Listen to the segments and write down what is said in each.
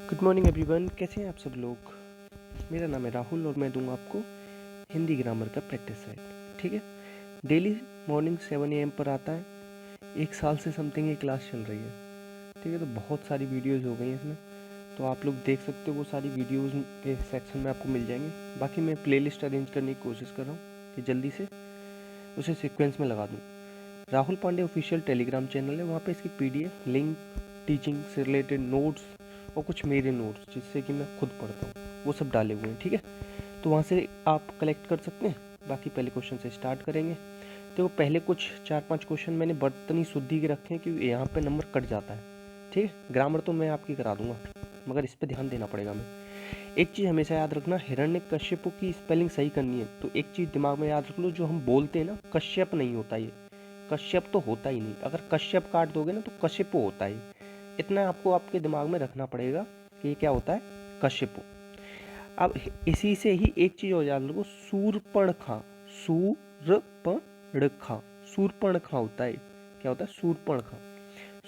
Good morning everyone, कैसे हैं आप सब लोग। मेरा नाम है राहुल और मैं दूंगा आपको हिंदी ग्रामर का प्रैक्टिस सेट। ठीक है, डेली मॉर्निंग 7 AM पर आता है। 1 साल से समथिंग ये क्लास चल रही है। ठीक है, तो बहुत सारी वीडियोस हो गई हैं इसमें, तो आप लोग देख सकते हो। वो सारी वीडियोस के सेक्शन में आपको मिल जाएंगे। बाकी मैं प्लेलिस्ट अरेंज करने की कोशिश कर रहा हूँ कि जल्दी से उसे सीक्वेंस में लगा दूँ। Rahul Pandey official telegram channel है, वहाँ पे इसकी PDF लिंक, टीचिंग से रिलेटेड नोट्स और कुछ मेरे नोट्स जिससे कि मैं खुद पढ़ता हूँ वो सब डाले हुए हैं। ठीक है, तो वहाँ से आप कलेक्ट कर सकते हैं। बाकी पहले क्वेश्चन से स्टार्ट करेंगे। तो पहले कुछ 4-5 क्वेश्चन मैंने बर्तनी शुद्धि के रखे हैं क्योंकि यहाँ पे नंबर कट जाता है। ठीक है, ग्रामर तो मैं आपकी करा दूंगा, मगर इस पर ध्यान देना पड़ेगा। मैं एक चीज़ हमेशा याद रखना, हिरण्यकश्यप की स्पेलिंग सही करनी है। तो एक चीज़ दिमाग में याद रख लो, जो हम बोलते हैं ना, कश्यप नहीं होता ये, कश्यप तो होता ही नहीं। अगर कश्यप काट दोगे ना तो कश्यपो होता है। इतना आपको आपके दिमाग में रखना पड़ेगा कि ये क्या होता है, कश्यपो। अब इसी से ही एक चीज हो जाए लोगों, सूर्पणखा, सूर्पणखा, सूर्पणखा होता है। क्या होता है, सूर्पणखा।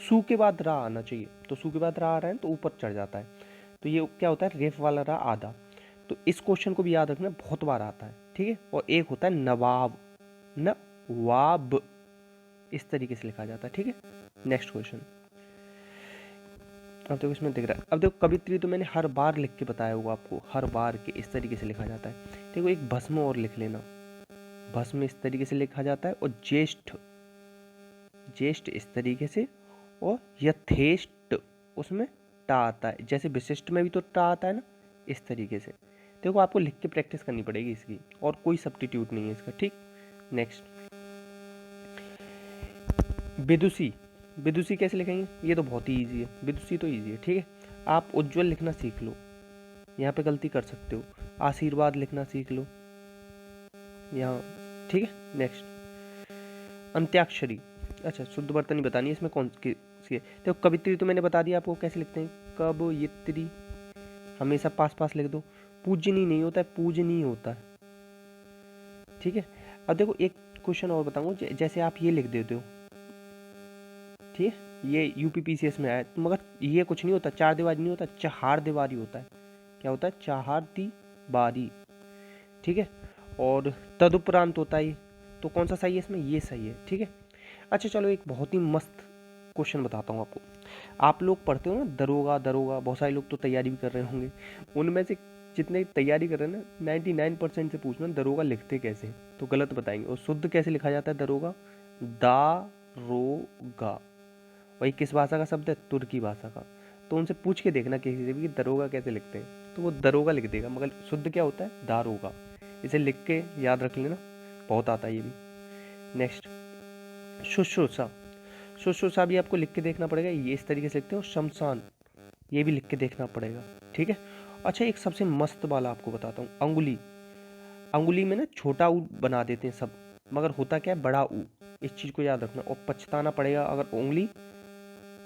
सू के बाद रा आना चाहिए, तो सू के बाद रा आ रहा है तो ऊपर चढ़ जाता है। तो ये क्या होता है, रेफ वाला रा आधा। तो इस क्वेश्चन को भी याद रखना, बहुत बार आता है। ठीक है, और एक होता है नवाब, नवाब, इस तरीके से लिखा जाता है। ठीक है, नेक्स्ट क्वेश्चन। अब देखो इसमें दिख रहा है, अब देखो कवित्री तो मैंने हर बार लिख के बताया होगा आपको, हर बार के इस तरीके से लिखा जाता है। देखो एक भस्म और लिख लेना, भस्म इस तरीके से लिखा जाता है, और ज्येष्ठ, ज्येष्ठ इस तरीके से, और यथेष्ट उसमें टा आता है। जैसे विशिष्ट में भी तो टा आता है ना, इस तरीके से। देखो आपको लिख के प्रैक्टिस करनी पड़ेगी इसकी, और कोई सब्स्टिट्यूट नहीं है इसका। ठीक, नेक्स्ट। विदुषी, विदुषी कैसे लिखेंगे, ये तो बहुत ही ईजी है, विदुषी तो ईजी है। ठीक है, आप उज्जवल लिखना सीख लो, यहाँ पे गलती कर सकते हो। आशीर्वाद लिखना सीख लो यहाँ। ठीक है, नेक्स्ट। अंत्याक्षरी, अच्छा शुद्ध वर्तनी बतानी है इसमें कौन सी है। देखो कवित्री तो मैंने बता दिया आपको कैसे लिखते हैं, कवयित्री, हमेशा पास पास लिख दो। पूजनी नहीं होता है, पूजनी होता है। ठीक है, अब देखो एक क्वेश्चन और बताऊंगा, जैसे आप ये लिख देते हो, ठीक है, ये UPPCS में आया, तो मगर ये कुछ नहीं होता, चार दीवारी नहीं होता, चहार दीवारी होता है। क्या होता है, चहार दीवारी। ठीक है, और तदुपरांत होता है, तो कौन सा सही है इसमें, ये सही है। ठीक है, अच्छा चलो एक बहुत ही मस्त क्वेश्चन बताता हूँ आपको। आप लोग पढ़ते हो ना दरोगा, दरोगा, बहुत सारे लोग तो तैयारी भी कर रहे होंगे। उनमें से जितने तैयारी कर रहे हैं ना, 99% से पूछना दरोगा लिखते कैसे हैं, तो गलत बताएंगे। और शुद्ध कैसे लिखा जाता है दरोगा, दारोगा। वही किस भाषा का शब्द है, तुर्की भाषा का। तो उनसे पूछ के देखना किसी से भी कि दरोगा कैसे लिखते हैं, तो वो दरोगा लिख देगा, मगर शुद्ध क्या होता है, दारोगा। इसे लिख के याद रख लेना, बहुत आता है ये भी। नेक्स्ट, शुश्रूषा, शुश्रूषा भी आपको लिख के देखना पड़ेगा, ये इस तरीके से लिखते हो। शमशान, ये भी लिख के देखना पड़ेगा। ठीक है, अच्छा एक सबसे मस्त वाला आपको बताता हूँ, अंगुली। अंगुली में ना छोटा ऊ बना देते हैं सब, मगर होता क्या है, बड़ा ऊ। इस चीज को याद रखना, और पछताना पड़ेगा अगर उंगली,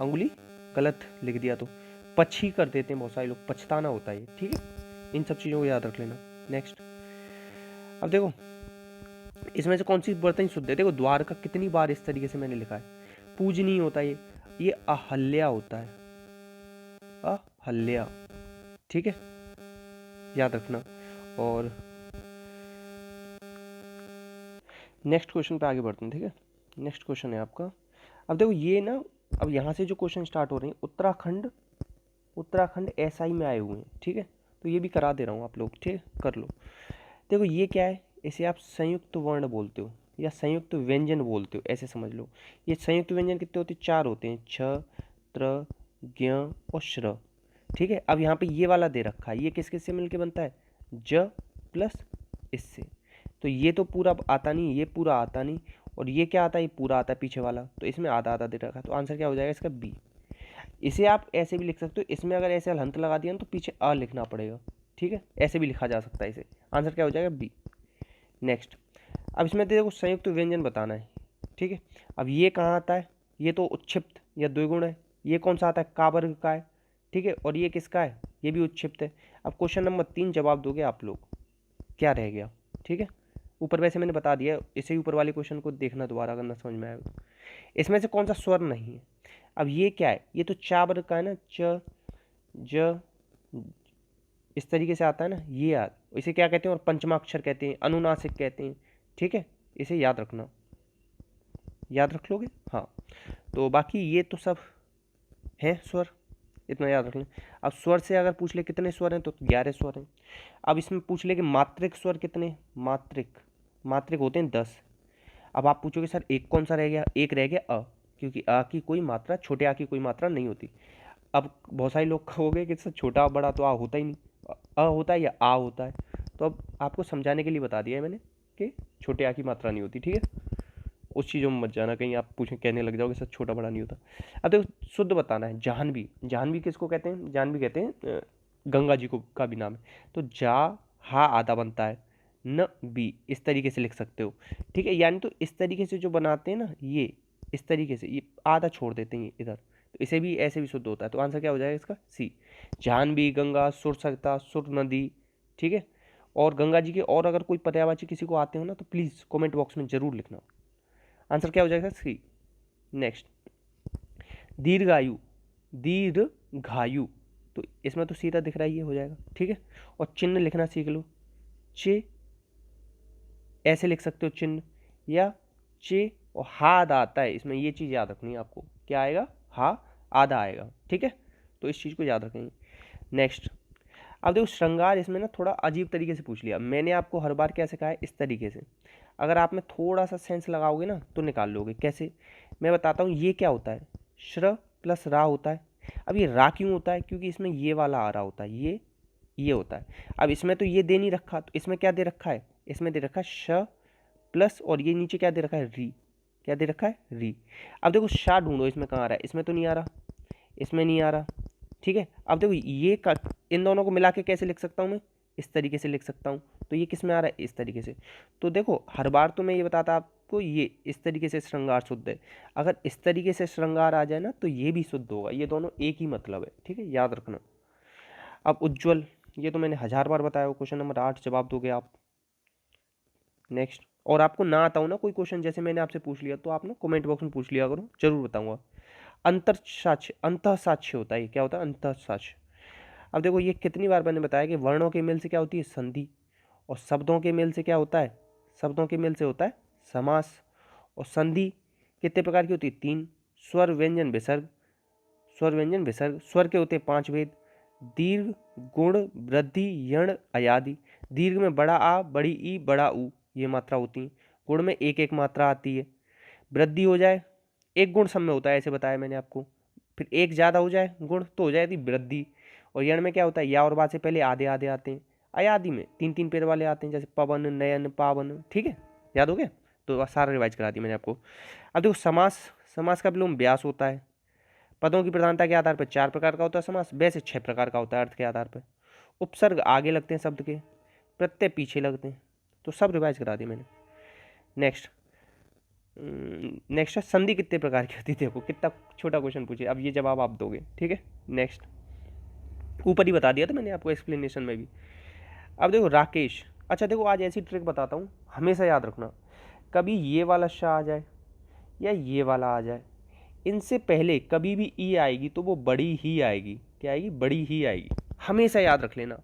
अंगुली गलत लिख दिया तो। पछी कर देते हैं बहुत सारे लोग, पछताना होता है। ठीक है, इन सब चीजों को याद रख लेना। नेक्स्ट, अब देखो इसमें से कौन सी वर्तनी शुद्ध है। देखो द्वारका कितनी बार इस तरीके से मैंने लिखा है, पूजनीय होता है ये अहल्या होता है, अहल्या। ठीक है, याद रखना। और नेक्स्ट क्वेश्चन पे आगे बढ़ते हैं। ठीक है, नेक्स्ट क्वेश्चन है आपका। अब देखो ये ना, अब यहाँ से जो क्वेश्चन स्टार्ट हो रहे हैं, उत्तराखंड, उत्तराखंड SI में आए हुए हैं। ठीक है, तो ये भी करा दे रहा हूँ, आप लोग ठीक है कर लो। देखो ये क्या है, इसे आप संयुक्त वर्ण बोलते हो या संयुक्त व्यंजन बोलते हो, ऐसे समझ लो। ये संयुक्त व्यंजन कितने होते हैं, 4 होते हैं, छ, त्र, ज्ञ और श्र। ठीक है, अब यहाँ पे ये वाला दे रखा है, ये किस किस से मिलके बनता है, ज प्लस इससे। तो ये तो पूरा आता नहीं, ये पूरा आता नहीं, और ये क्या आता है, ये पूरा आता है पीछे वाला, तो इसमें आधा आधा दे रखा है। तो आंसर क्या हो जाएगा इसका, बी। इसे आप ऐसे भी लिख सकते हो, इसमें अगर ऐसे हलंत लगा दिया तो पीछे अ लिखना पड़ेगा। ठीक है, ऐसे भी लिखा जा सकता है इसे। आंसर क्या हो जाएगा, बी। नेक्स्ट, अब इसमें देखो संयुक्त व्यंजन बताना है। ठीक है, अब ये कहाँ आता है, ये तो उत्क्षिप्त या द्विगुण है। ये कौन सा आता है, का वर्ग का है। ठीक है, और ये किसका है, ये भी उत्क्षिप्त है। अब क्वेश्चन नंबर 3 जवाब दोगे आप लोग, क्या रह गया। ठीक है, ऊपर वैसे मैंने बता दिया, इसे ऊपर वाले क्वेश्चन को देखना दोबारा अगर ना समझ में आएगा। इसमें से कौन सा स्वर नहीं है। अब ये क्या है, ये तो चा वर्ग का है ना, च, ज, इस तरीके से आता है ना, ये याद, इसे क्या कहते हैं, और पंचमाक्षर कहते हैं, अनुनासिक कहते हैं, ठीक है, इसे याद रखना, याद रख लोगे। हाँ, तो बाकी ये तो सब हैं स्वर, इतना याद रख लें। अब स्वर से अगर पूछ ले कितने स्वर हैं तो 11 स्वर हैं। अब इसमें पूछ ले कि मात्रिक स्वर कितने, मात्रिक मात्रिक होते हैं 10। अब आप पूछोगे सर एक कौन सा रह गया, एक रह गया अ, क्योंकि अ की कोई मात्रा, छोटे आ की कोई मात्रा नहीं होती। अब बहुत सारे लोग कहोगे कि सर छोटा बड़ा तो आ होता ही नहीं, अ होता है या आ होता है। तो अब आपको समझाने के लिए बता दिया है मैंने कि छोटे आ की मात्रा नहीं होती, ठीक है। उस चीज़ों में मत जाना, कहीं आप पूछें कहने लग जाओगे सर छोटा बड़ा नहीं होता। अब देखो शुद्ध बताना है, जाह्नवी, जाह्नवी किसको कहते हैं, जाह्नवी कहते हैं गंगा जी को का भी नाम है। तो जा हा आधा बनता है, न बी, इस तरीके से लिख सकते हो, ठीक है। यानी तो इस तरीके से जो बनाते हैं ना, ये इस तरीके से, ये आधा छोड़ देते हैं इधर, तो इसे भी ऐसे भी शुद्ध होता है। तो आंसर क्या हो जाएगा इसका, सी। जाह्नवी, गंगा, सुर सरिता, सुर नदी, ठीक है। और गंगा जी के और अगर कोई पर्यायवाची किसी को आते हो ना तो प्लीज़ कमेंट बॉक्स में जरूर लिखना। आंसर क्या हो जाएगा, सी। नेक्स्ट, दीर्घायु, दीर्घायु, तो इसमें तो सीधा दिख रहा है, ये हो जाएगा, ठीक है। और चिन्ह लिखना सीख लो, चे ऐसे लिख सकते हो चिन्ह, या चे और हा आधा आता है इसमें, ये चीज़ याद रखनी है आपको, क्या आएगा, हा आधा आएगा, ठीक है। तो इस चीज़ को याद रखेंगे। नेक्स्ट, अब देखो श्रृंगार, इसमें ना थोड़ा अजीब तरीके से पूछ लिया। मैंने आपको हर बार क्या सिखाया, इस तरीके से। अगर आप में थोड़ा सा सेंस लगाओगे ना तो निकाल लोगे। कैसे, मैं बताता हूँ। ये क्या होता है, श्र प्लस रा होता है। अब ये रा क्यों होता है, क्योंकि इसमें ये वाला आ रहा होता है, ये होता है। अब इसमें तो ये दे नहीं रखा, तो इसमें क्या दे रखा है, इसमें दे रखा है श प्लस, और ये नीचे क्या दे रखा है, री, क्या दे रखा है, री। अब देखो शा ढूंढो, इसमें कहाँ आ रहा है, इसमें तो नहीं आ रहा, इसमें नहीं आ रहा, ठीक है। अब देखो ये इन दोनों को मिला के कैसे लिख सकता हूँ मैं, इस तरीके से लिख सकता हूँ। तो ये किस में आ रहा है, इस तरीके से। तो देखो हर बार तो मैं ये बताता आपको, ये इस तरीके से श्रृंगार शुद्ध है। अगर इस तरीके से श्रृंगार आ जाए ना तो ये भी शुद्ध होगा, ये दोनों एक ही मतलब है, ठीक है, याद रखना। अब उज्ज्वल, ये तो मैंने 1000 बार बताया हो, क्वेश्चन नंबर 8 जवाब दोगे आप। नेक्स्ट, और आपको ना आता हो ना कोई क्वेश्चन, जैसे मैंने आपसे पूछ लिया, तो आप ना कमेंट बॉक्स में पूछ लिया करो, जरूर बताऊंगा। अंतर साक्ष्य, अंतः साक्ष्य होता है, क्या होता है, अंतः साक्ष्य। अब देखो ये कितनी बार मैंने बताया कि वर्णों के मेल से क्या होती है, संधि, और शब्दों के मेल से क्या होता है, शब्दों के मेल से होता है समास। और संधि कितने प्रकार की होती है, 3। स्वर व्यंजन विसर्ग, स्वर व्यंजन विसर्ग, स्वर के होते हैं 5 भेद, दीर्घ, गुण, वृद्धि, यण, अयादि। दीर्घ में बड़ा आ, बड़ी ई, बड़ा ऊ, ये मात्रा होती है। गुण में एक एक मात्रा आती है। वृद्धि हो जाए, एक गुण सब में होता है, ऐसे बताया मैंने आपको। फिर एक ज़्यादा हो जाए गुण तो हो जाएगी वृद्धि। और यण में क्या होता है, या और बा से पहले आधे आधे आते हैं। अयादि में 3 3 पैर वाले आते हैं, जैसे पवन, नयन, पावन, ठीक है, याद हो गया। तो सारा रिवाइज करा दिया मैंने आपको। अब देखो समास, समास का विलोम व्यास होता है। पदों की प्रधानता के आधार पर 4 प्रकार का होता है समास, वैसे 6 प्रकार का होता है अर्थ के आधार पर। उपसर्ग आगे लगते हैं शब्द के, प्रत्यय पीछे लगते हैं। तो सब रिवाइज करा दिया मैंने। नेक्स्ट, नेक्स्ट है संधि कितने प्रकार की होती है। देखो कितना छोटा क्वेश्चन पूछे, अब ये जवाब आप दोगे, ठीक है। नेक्स्ट, ऊपर ही बता दिया था मैंने आपको एक्सप्लेनेशन में भी। अब देखो राकेश, अच्छा देखो आज ऐसी ट्रिक बताता हूँ, हमेशा याद रखना। कभी ये वाला श आ जाए या ये वाला आ जाए, इनसे पहले कभी भी ई आएगी तो वो बड़ी ही आएगी। क्या आएगी, बड़ी ही आएगी, हमेशा याद रख लेना।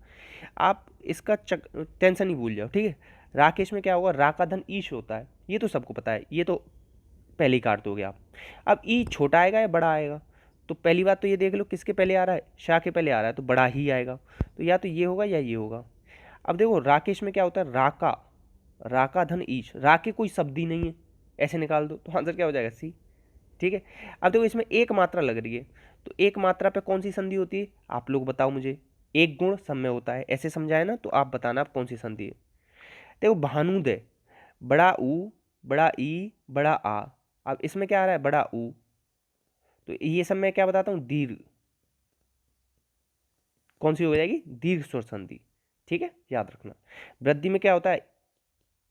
आप इसका टेंशन ही भूल जाओ, ठीक है। राकेश में क्या होगा, रा का धन ईश होता है, ये तो सबको पता है, ये तो पहले ही काट दोगे आप। अब ई छोटा आएगा या बड़ा आएगा, तो पहली बात तो ये देख लो किसके पहले आ रहा है, शाह के पहले आ रहा है, तो बड़ा ही आएगा। तो या तो ये होगा या ये होगा। अब देखो राकेश में क्या होता है, राका, राका धन ईश, रा के कोई शब्द ही नहीं है, ऐसे निकाल दो, तो आंसर क्या हो जाएगा, सी, ठीक है। अब देखो इसमें एक मात्रा लग रही है, तो एक मात्रा पे कौन सी संधि होती है, आप लोग बताओ मुझे। एक गुण सब में होता है, ऐसे समझाए ना, तो आप बताना आप कौन सी संधि है। देखो भानुदय, बड़ा ऊ, बड़ा ई, बड़ा आ। अब इसमें क्या आ रहा है, बड़ा ऊ, तो ये सब मैं क्या बताता हूँ, दीर्घ, कौन सी हो जाएगी, दीर्घ स्वर संधि, ठीक है, याद रखना। वृद्धि में क्या होता है,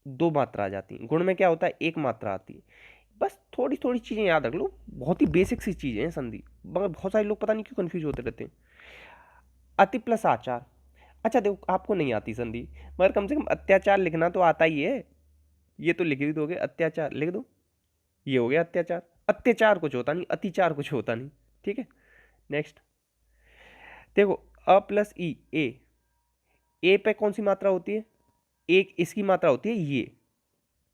2 मात्रा आ जाती है। गुण में क्या होता है, 1 मात्रा आती है। बस थोड़ी थोड़ी चीज़ें याद रख लो, बहुत ही बेसिक सी चीज़ें हैं संधि, मगर बहुत सारे लोग पता नहीं क्यों कंफ्यूज होते रहते हैं। अति प्लस आचार, अच्छा देखो आपको नहीं आती संधि, मगर कम से कम अत्याचार लिखना तो आता ही है। ये तो लिख भी दोगे, अत्याचार लिख दो, ये हो गया अत्याचार। अत्याचार कुछ होता नहीं, अतिचार कुछ होता नहीं, ठीक है। नेक्स्ट, देखो अ प्लस ई, ए पे कौन सी मात्रा होती है, एक इसकी मात्रा होती है ये,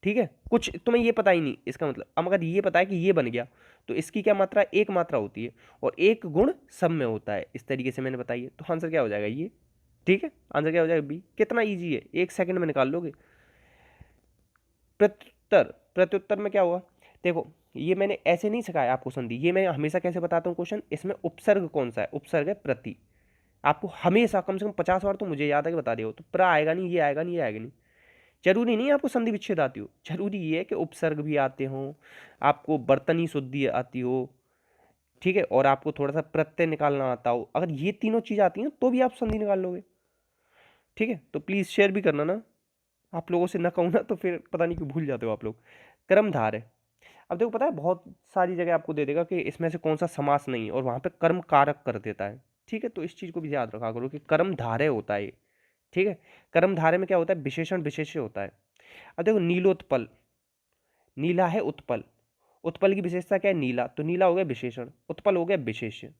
ठीक है। कुछ तुम्हें ये पता ही नहीं इसका मतलब, अब अगर ये पता है कि ये बन गया तो इसकी क्या मात्रा, एक मात्रा होती है, और एक गुण सब में होता है, इस तरीके से मैंने बताई है। तो आंसर क्या हो जाएगा ये, ठीक है, आंसर क्या हो जाएगा बी। कितना इजी है, 1 सेकंड में निकाल लोगे। प्रत्युत्तर, प्रत्युत्तर में क्या हुआ, देखो ये मैंने ऐसे नहीं सिखाया आपको संधि, ये मैं हमेशा कैसे बताता हूँ क्वेश्चन, इसमें उपसर्ग कौन सा है, उपसर्ग है प्रति। आपको हमेशा कम से कम 50 बार तो मुझे याद है कि बता दिया हो, तो प्र आएगा नहीं, ये आएगा नहीं, ये आएगा नहीं। जरूरी नहीं आपको संधि विच्छेद आती हो, जरूरी ये है कि उपसर्ग भी आते हो, आपको बर्तनी शुद्धि आती हो, ठीक है, और आपको थोड़ा सा प्रत्यय निकालना आता हो। अगर ये तीनों चीज आती हैं तो भी आप संधि निकाल लोगे, ठीक है। तो प्लीज शेयर भी करना ना, आप लोगों से ना कहूँ ना तो फिर पता नहीं क्यों भूल जाते हो आप लोग। कर्मधारय, अब देखो पता है बहुत सारी जगह आपको दे देगा कि इसमें से कौन सा समास नहीं है, और वहां पे कर्म कारक कर देता है, ठीक है। तो इस चीज को भी याद रखा करो कि कर्मधारय होता है, ठीक है। कर्मधारय में क्या होता है, विशेषण विशेष्य होता है। अब देखो नीलोत्पल, नीला है उत्पल, उत्पल की विशेषता क्या है, नीला, तो नीला हो गया विशेषण, उत्पल हो गया विशेष्य,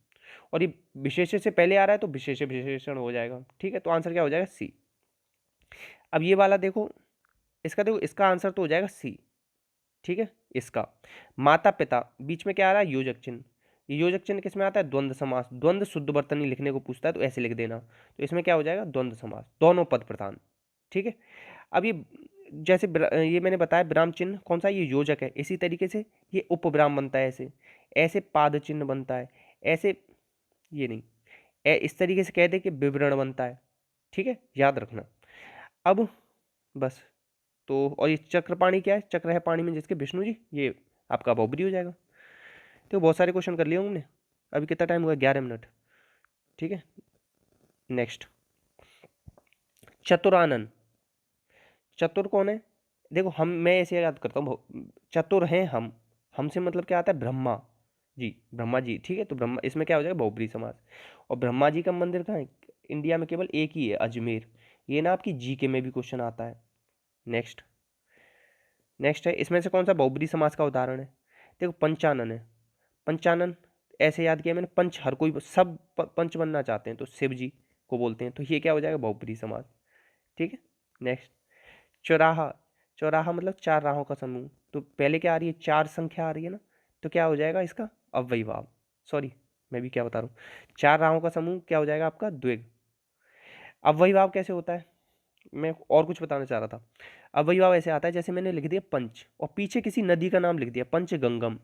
और ये विशेष्य से पहले आ रहा है तो विशेष्य विशेषण हो जाएगा, ठीक है। तो आंसर क्या हो जाएगा सी। अब ये वाला देखो, इसका देखो, इसका आंसर तो हो जाएगा सी, ठीक है। इसका माता पिता, बीच में क्या आ रहा है, योजक चिन्ह, ये योजक चिन्ह किस में आता है, द्वंद्व समास, द्वंद्व शुद्ध वर्तनी लिखने को पूछता है तो ऐसे लिख देना, तो इसमें क्या हो जाएगा, द्वंद्व समास, दोनों पद प्रधान, ठीक है। अब ये जैसे ये मैंने बताया विराम चिन्ह कौन सा, ये योजक है, इसी तरीके से ये उपविराम बनता है, ऐसे ऐसे पाद चिन्ह बनता है, ऐसे ये नहीं, इस तरीके से कह दे कि विवरण बनता है, ठीक है, याद रखना। अब बस, तो और ये चक्र पाणी क्या है, चक्र है पानी में जिसके विष्णु जी, ये आपका बहुब्री हो जाएगा। तो बहुत सारे क्वेश्चन कर लिए हमने, अभी कितना टाइम हुआ, 11 मिनट, ठीक है। नेक्स्ट, चतुरानन, चतुर कौन है, देखो हम, मैं ऐसे याद करता हूँ, चतुर हैं हम से मतलब क्या आता है, ब्रह्मा जी, ब्रह्मा जी, ठीक है। तो ब्रह्मा, इसमें क्या हो जाएगा, बहुब्री समास, और ब्रह्मा जी का मंदिर कहाँ है, इंडिया में केवल एक ही है, अजमेर। ये ना आपकी जीके में भी क्वेश्चन आता है। नेक्स्ट, नेक्स्ट है, इसमें से कौन सा बहुब्री समास का उदाहरण है, देखो पंचानन है, पंचानन ऐसे याद किया मैंने, पंच हर कोई सब पंच बनना चाहते हैं तो शिव जी को बोलते हैं, तो ये क्या हो जाएगा, बहुब्री समास, ठीक है। नेक्स्ट, चौराहा, चौराहा मतलब चार राहों का समूह, तो पहले क्या आ रही है, चार संख्या आ रही है ना, तो क्या हो जाएगा इसका अव्ययीभाव, सॉरी मैं भी क्या बता रहा हूँ, चार राहों का समूह क्या हो जाएगा आपका द्विग। अव्ययीभाव कैसे होता है, मैं और कुछ बताना चाह रहा था। अव्ययीभाव ऐसे आता है जैसे मैंने लिख दिया पंच और पीछे किसी नदी का नाम लिख दिया, पंचगंगम।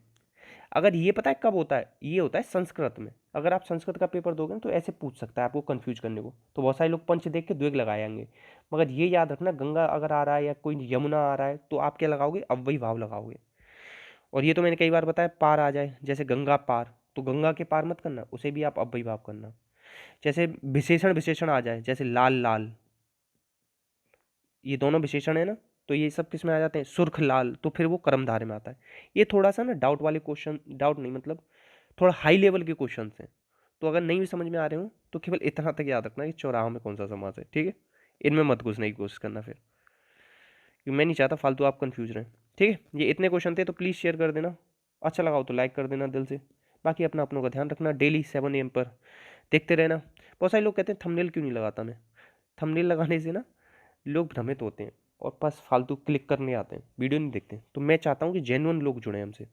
अगर ये पता है कब होता है, ये होता है संस्कृत में, अगर आप संस्कृत का पेपर दोगे ना तो ऐसे पूछ सकता है आपको कंफ्यूज करने को, तो बहुत सारे लोग पंच देख के द्विग लगाएंगे, मगर ये याद रखना गंगा अगर आ रहा है या कोई यमुना आ रहा है तो आप क्या लगाओगे, अव्ययी भाव लगाओगे। और ये तो मैंने कई बार बताया, पार आ जाए जैसे गंगा पार, तो गंगा के पार मत करना, उसे भी आप अव्ययी भाव करना। जैसे विशेषण विशेषण आ जाए, जैसे लाल लाल, ये दोनों विशेषण है ना, तो ये सब किस में आ जाते हैं, सुर्ख लाल, तो फिर वो कर्मधारय में आता है। ये थोड़ा सा ना डाउट वाले क्वेश्चन, डाउट नहीं मतलब थोड़ा हाई लेवल के क्वेश्चन हैं, तो अगर नहीं भी समझ में आ रहे हो तो केवल इतना तक याद रखना कि चौराहों में कौन सा समास है, ठीक है। इनमें मत घुसने की कोशिश करना फिर, क्योंकि मैं नहीं चाहता फालतू आप कंफ्यूज रहें, ठीक है। ये इतने क्वेश्चन थे तो प्लीज़ शेयर कर देना, अच्छा लगा हो तो लाइक कर देना दिल से। बाकी अपना अपनों का ध्यान रखना, डेली 7 AM पर देखते रहना। बहुत सारे लोग कहते हैं थंबनेल क्यों नहीं लगाता मैं, थंबनेल लगाने से ना लोग भ्रमित होते हैं और बस फालतू क्लिक करने आते हैं, वीडियो नहीं देखते। तो मैं चाहता हूँ कि जेन्युइन लोग जुड़े हमसे,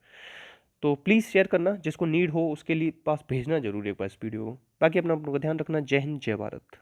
तो प्लीज़ शेयर करना, जिसको नीड हो उसके लिए पास भेजना जरूर है बस वीडियो को। बाकी अपना ध्यान रखना, जय हिंद जय भारत।